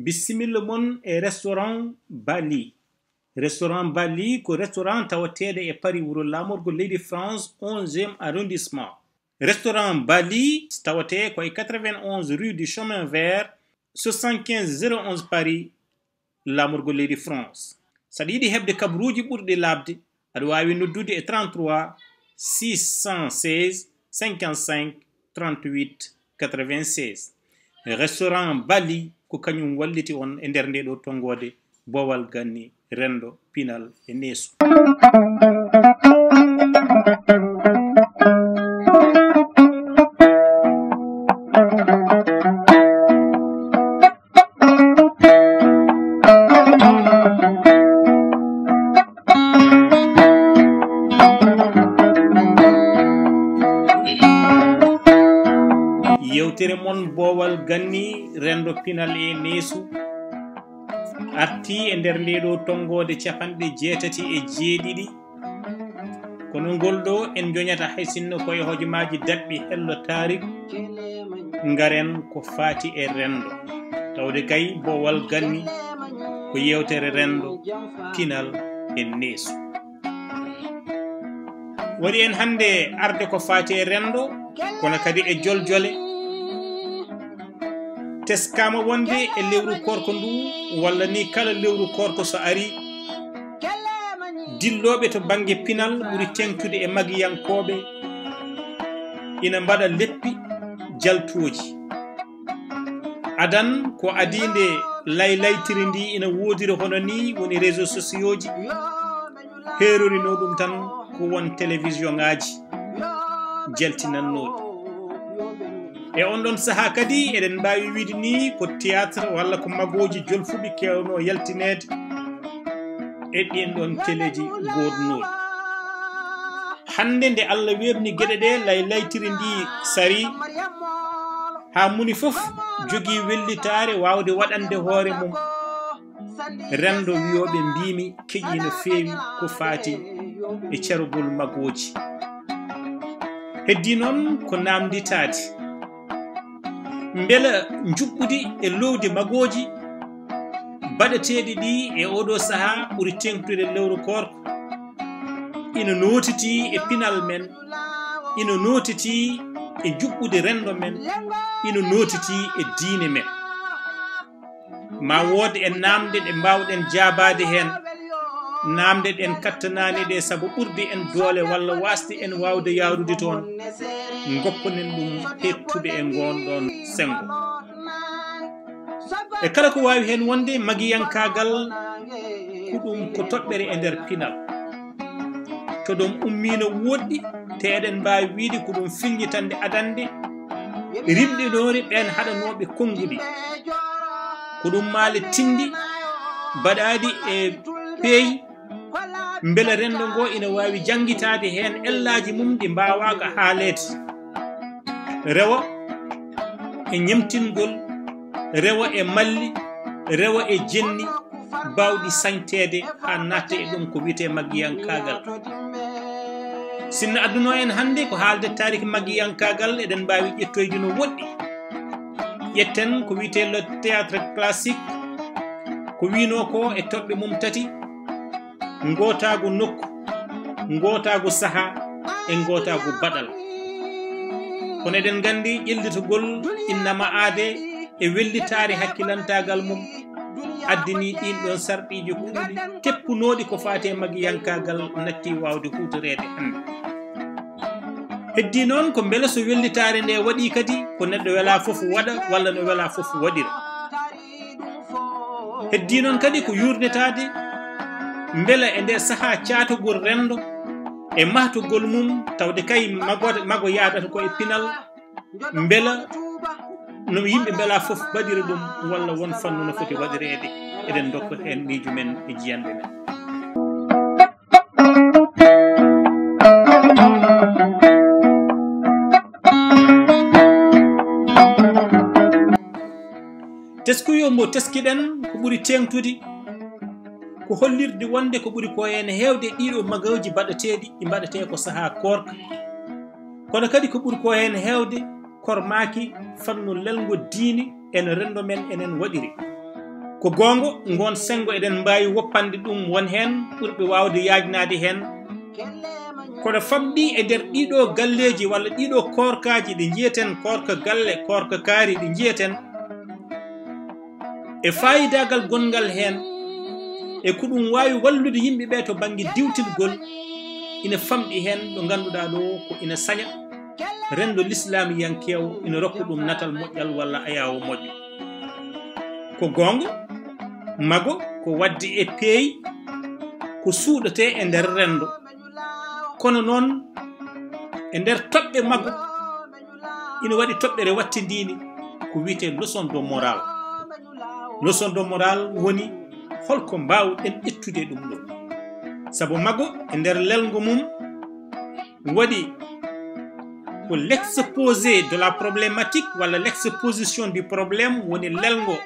Bismillah mon e restaurant Bali. Restaurant Bali ko restaurant tawatede e Paris wuro lamorgo leydi France 11e arrondissement. Restaurant Bali tawate ko e 91 rue du Chemin Vert 75 011 Paris lamorgo leydi France. Saɗa yiɗi heɓde kabruji ɓurɗi labde aɗa wawi noddude e 33 616 55 38 96. Restaurant Bali ko kañum walliti on e nder nde ɗo tongode bowal ganni rendo pinal e neesu. Yewtere mon bowal ganni rendo pinal e neesu arti e nder nde ɗo tongode capanɗe 87 kono ngol ɗo en joñata hay sinno koye hojomaji daɓɓi hello tarik ngaren ko faati e rendo tawde kay bowal ganni ko yewtere rendo pinal e neesu. Waɗi en hande arde ko faati e rendo kono kadi e joljole teskama wonde e lewru korko ndu walla ni kala lewru korko so ari dilloɓe to banggue pinal ɓuri tengtude e magiyankoɓe ina mbaɗa leppi jaltuji adan ko adinde laytiri ndi ina wodiri hono ni woni réseaux sociaux ji herorino ɗum tan ko won télévision ngaji jaltinannoɗi e on ɗon saaha kadi eɗen mbawi wiide ni ko théâtre walla ko magoji jolfuɓe kewno yaltinede e ɗin ɗon téléji godunoɗi. Hande nde Allah webni gueɗe ɗe laytiri ndi sari ha muni foof jogui wellitare wawde waɗande hoore mum rendo wiyoɓe mbimi keƴi no fewi ko fati e carugol magoji. Heddi noon ko namditade beela juɓɓudi e lowdi magoji baɗeteɗi ɗi e oɗo saaha ɓuri tengtude lewru korko ina notiti e pinal men, ina notiti e juɓɓude rendo men, ina notiti e diine men. Ma woode en namde ɗe mbawɗen jabade hen namde ɗen kattanani ɗe saabu ɓurde en doole walla wasde en wawde yarude toon goppanen ɗum hettude e gonɗon sengo. E kala ko wawi hen wonde magiyankagal ko ɗum ko toɓɓere e nder pinal to ɗum ummino woɗɗi te eɗen mbawi wiide ko ɗum filñitande adande rimɗinore ɓen haɗanoɓe konngudi ko ɗum maale tindi baɗaɗi e peeyi beela rendo ngo ina wawi jangguitade hen ellaji mum ɗi mbawaka haalede rewa e ñemtingol rewa e malli rewa e jenni bawɗi sañtede ha natta e ɗum ko wiyete magiyankagal. Sinno adduno en hande ko haalde tarik magiyankagal eɗen mbawi ƴettoyde no woɗɗi ƴetten ko wiyete le théâtre classique ko wino ko e toɓɓe mum tati ngotago nokku ngotago saaha e ngotago baɗal kono eɗen gandi ƴellitogol innama aade e wellitare hakkilantagal mum addini ɗin ɗon sarɗiji kuuɗi teppunoɗi ko fate magiyankagal natti wawde hutorede hande. Heddi noon ko beela so wellitare nde waɗi kadi ko neɗɗo wela foof waɗa walla no wela foof waɗira. Heddi noon kadi ko yurnetade beela e nder saaha catogol rendo e mahtogol mum tawde kay mago yadata ko e pinal beela no yimɓe beela foof baɗira ɗum walla won fannu no foti waɗirede eɗen dokka hen miiju men e jiyande men. Teskuyo mbo teskiɗen ko ɓuri tengtude ko hollirde wonde ko ɓuri ko hen hewde ɗiɗo magaji baɗeteɗi ɗi mbaɗete ko saaha korka kono kadi ko ɓuri ko hen hewde kormaki fannu lelgo diini en rendo men enen waɗiri ko gongo ngon sengo eden mbawi woppande ɗum won hen ɓurɓe wawde yajnade hen kono famɗi e nder ɗiɗo galleji walla ɗiɗo korkaji ɗi jiyeten korka galle korka kaari ɗi jiyeten e fayidagal gongal hen e ko ɗum wawi wallude yimɓeɓe to banggue diwtilgol ina famɗi hen ɗo ganduɗa ɗo ko ina saña rendo l'islam yankew ina rokka ɗum natal moƴƴal walla ayawo moƴƴo ko gonga mago ko wadde e peeyi ko suuɗete e nder rendo kono noon e nder toɓɓe mago ina waɗi toɓɓere wattindini ko wiyete leçon de moral leçon de moral woni holko mbawɗen ƴettude ɗum ɗo sabu mago e nder lelgo mum waɗi ko l'exposé de la problématique walla l'exposition du problème woni lelgo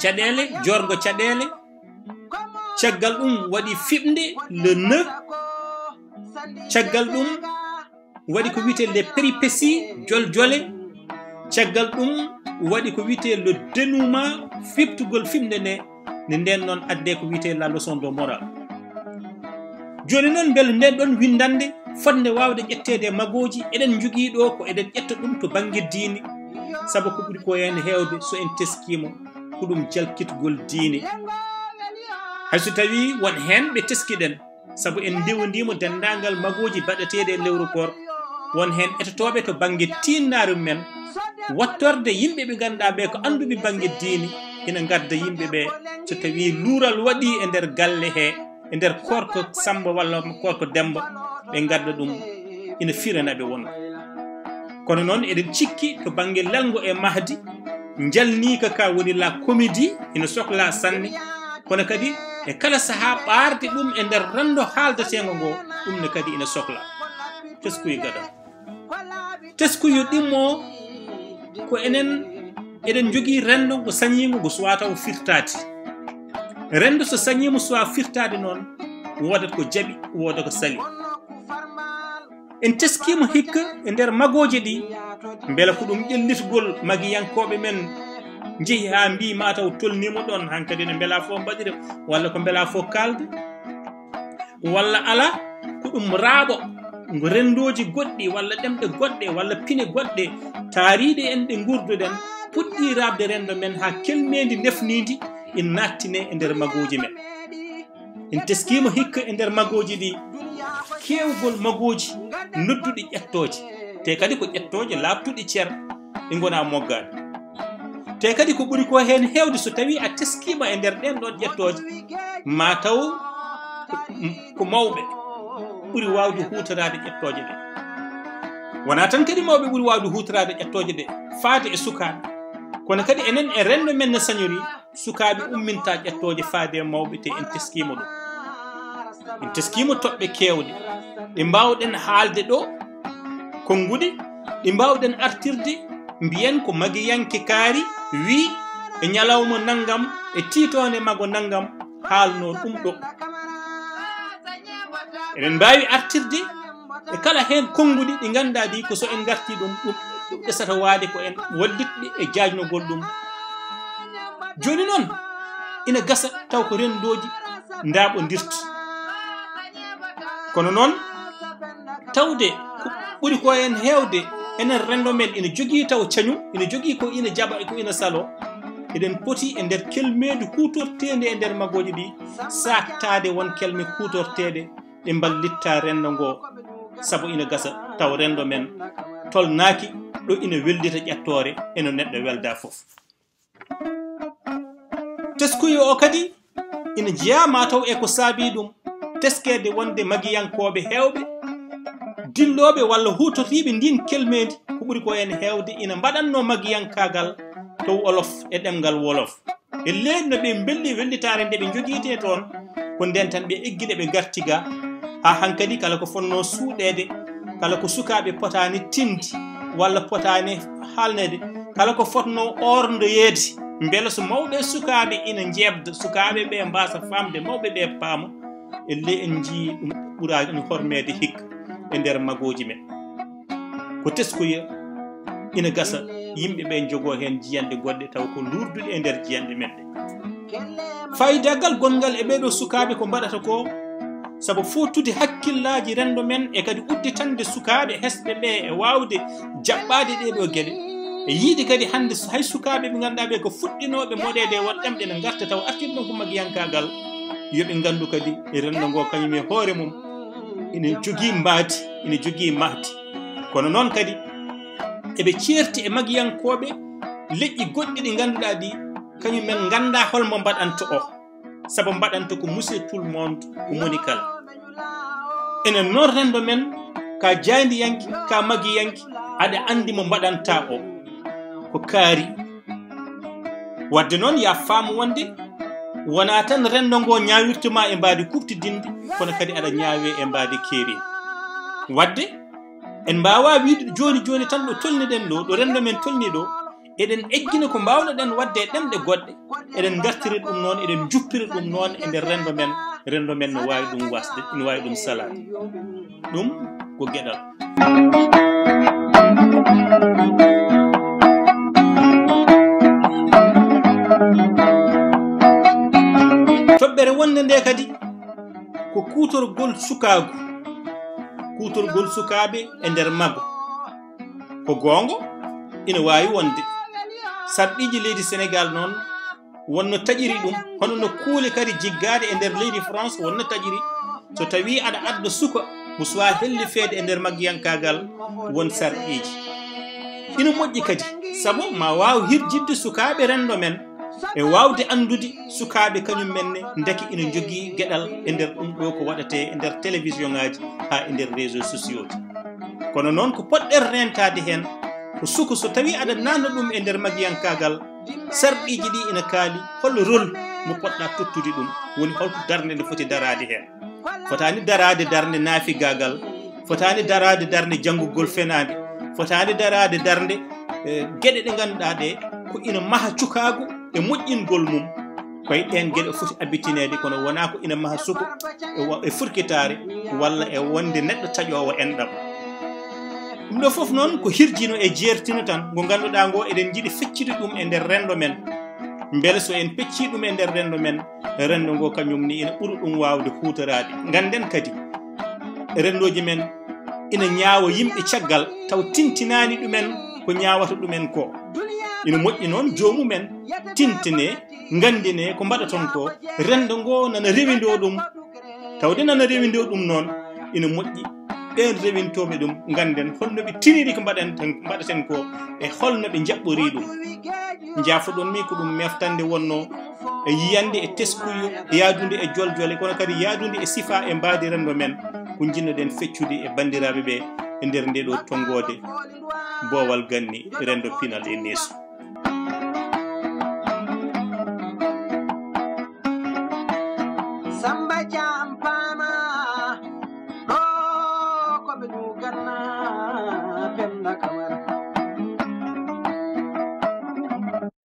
caɗele jorgo caɗele caggal ɗum waɗi fiɓde le nœud caggal ɗum waɗi ko wiyete les péripéties joljole caggal ɗum waɗi ko wiyete le dénouement fiɓtugol fimde nde nden noon adde ko wiyete la leçon de morale joni noon beele nden ɗon windande fodde wawde ƴettede magoji eɗen jogui ɗo ko eɗen ƴetta ɗum to banggue diine saabu ko ɓuuri ko hen hewde so en teskimo ko ɗum jalkitgol diine hayso tawi won hen ɓe teskiɗen saabu en ndewdimo dendagal magoji baɗeteɗe e lewru koor won hen etotoɓe to banggue tinnaru men wattorde yimɓe ɓe ganduɗa ɓe ko anduɓe banggue diine ina gadda yimɓeɓe so tawi luural waɗi e nder galle he e nder korko samba walla korko demba ɓe gadda ɗum ina firanaɓe wonko kono noon eɗen cikki to banggue lelgo e mahdi jalnika ka woni la comédie ina sohla sanne kono kadi e kala saaha ɓarde ɗum e nder rendo haaldatego ngo ɗum ne kadi ina sohla teskuyo gadam teskuyo ɗimmo ko enen eɗen jogui rendo ko sañimo ko suwa taw firtade rendo so sañimo suwa firtade noon wodat ko jaaɓi woda ko sali en teskima hikka e nder magoje ɗi beela ko ɗum ƴellitgol magiyankoɓe men jeehi ha mbi mataw tolnimo ɗon hankkadi ne beela fo mbaɗire walla ko beela fo kalde walla ala ko ɗum raaɓo ngo rendoji goɗɗi walla ɗemɗe goɗɗe walla pine goɗɗe taariɗe en ɗe gurduɗen puɗɗi rabde rendo men ha kelmedi nefnidi in nattine e nder magoji men en teskima hikka e nder magoji ɗi kewgol magoji nodduɗi ƴettoje te kadi ko ƴettoje labtuɗi ceer ɗi gona moggade te kadi ko ɓuuri ko hen hewde so tawi a teskima e nder ɗen ɗon ƴettoje ma taw ko mawɓe ɓuuri wawde hutorade ƴettoje ɗe wona tan kadi mawɓe ɓuuri wawde hutorade ƴettoje ɗe faade e sukaɓe kono kadi enen e rendo men no sañori sukaɓe umminta ƴettoje faade e mawɓe te en teskima ɗum en teskima toɓɓe kewɗe ɗe mbawɗen haalde ɗo konnguɗe ɗe mbawɗen artirde mbiyen ko magiyanke kaari wi e ñalawma naggam e titone mago naggam haalno ɗum ɗo eɗen mbawi artirde e kala hen konnguɗi ɗi ganduɗa ɗi ko so en garti ɗum ɗesata waade ko en wallitɗe e jajnogol ɗum joni noon ina gasa taw ko rendoji ndaɓodirta kono noon tawde ko ɓuuri ko hen hewde enen rendo men ina jogui taw cañu ina jogui ko ina jaɓa e ko ina salo eɗen poti e nder kelmedu kutortede e nder magoji ɗi sattade won kelme kutorteɗe ɗe ballitta rendo ngo saabu ina gasa taw rendo men tolnaki ɗo ina weldita ƴettore eno neɗɗo welda foof teskuyo o kadi ina jeeyama taw e ko saabi ɗum teskede wonde magiyankoɓe hewɓe dilloɓe walla hutortiɓe ndin kelmedi ko ɓuuri ko hen hewde ina mbaɗanno magiyankagal to wolof e ɗemgal wolof e leydi no ɓe belli wellitare nde ɓe joguite toon ko nden tan ɓe egguiɗe ɓe gartiga ha hankkadi kala ko fonno suuɗede kala ko sukaɓe potani tindi walla potani haalnede kala ko fotno orndoyeede beela so mawɓe sukaɓe ina jebda sukaɓe ɓe mbasa famde mawɓe ɓe paama elle en jii ɗum ɓuurani hormede hikka e nder magoji men ko teskuya ina gasa yimɓe ɓe jogo hen jiyande goɗɗe taw ko lurdude e nder jiyande men ɗe faydagal gongal e ɓeɗo sukaɓe ko mbaɗata ko sabu fottude hakkillaji rendo men e kadi udditande sukaɓe hesɓe ɓe e wawde jaɓɓade ɗeɗo gueɗe e yiide kadi hande hay sukaɓe ɓe ganduɗa ɓe ko fuɗɗinoɓe moɗede waɗɗemɗe ne garta taw artirɗo ko magiyankagal yoɓe gandu kadi e rendo ngo kañum e hoore mum ina jogui mbaadi ina jogui mahdi kono noon kadi eɓe ceerti e magiyankoɓe leƴƴi goɗɗi ɗi ganduɗa ɗi kañum men ganda holmo mbaɗanto o saabu mbaɗanto ko monsieur tout le monde ko moni kala enen noon rendo men ka jayndiyanki ka magiyanki aɗa andi mo mbaɗanta o ko kaari wadde noon ya faamu wonde wona tan rendo ngo ñawirtuma e mbaadi kuftidinde kono kadi aɗa ñaawe e mbaadi keeri wadde en mbawa wiide joni joni tan ɗo tolniɗen ɗo ɗo rendo men tolni ɗo eɗen eggina ko mbawnoɗen wadde e ɗemɗe goɗɗe eɗen gartiri ɗum noon eɗen juppiri ɗum noon e nder rendo men no wawi ɗum wasde no wawi ɗum salade ɗum ko gueɗal toɓɓere wonde nde kadi ko kutorgol sukagu kutorgol sukaɓe e nder mago ko gongo ina wawi wonde sarɗiji leydi Sénégal noon wonno taƴiri ɗum hono no kuuli kadi jiggade e nder leydi France wonno taƴiri so tawi aɗa adda suka mo suwa helli feede e nder maggiyankagal won sarɗiji ina moƴƴi kadi saabu ma waw hirjidde sukaɓe rendo men e wawde andude sukaɓe kañum menne deki ina jogui gueɗal e nder ɗum ɗo ko waɗate e nder télévision ngaji ha e nder réseaux sociaux ji kono noon ko poɗɗen rentade hen ko suka so tawi aɗa nanna ɗum e nder magiyankagal sarɗiji ɗi ina kaali hol rôle mo poɗɗa tottude ɗum woni holto darde nde foti darade hen fotani darade darde naafigagal fotani darade darde janggugol fenade fotani darade darde gueɗe ɗe ganduɗa ɗe ko ina maha cukagu e moƴƴingol mum koye ɗen gueɗe foti abitinede kono wona ko ina maha suka e furkitare walla e wonde neɗɗo taƴowo enɗam ɗum ɗo foof noon ko hirjino e jeertino tan ngo ganduɗa ngo eɗen jiiɗi feccide ɗum e nder rendo men beele so en pecci ɗum e nder rendo men rendo ngo kañum ni ina ɓuuri ɗum wawde hutorade ganden kadi rendoji men ina ñaawa yimɓe caggal taw tintinani ɗumen ko ñaawata ɗumen ko ina moƴƴi noon jomumen tintine gandine ko mbaɗaton ko rendo ngo nana rewindo ɗum tawde nana rewindo ɗum noon ina moƴƴi ɓen rewintoɓe ɗum ganden holno ɓe tiniri ko mbaɗaten ko e holno ɓe jaɓɓori ɗum jaafoɗon mi ko ɗum meftande wonno e yiyande e teskuyu yaadude e joljole kono kadi yaadude e sifa e mbaadi rendo men ko jinnoɗen feccude e bandiraɓe ɓe e nder nde ɗo tongode boowal ganni rendo pinal e neesu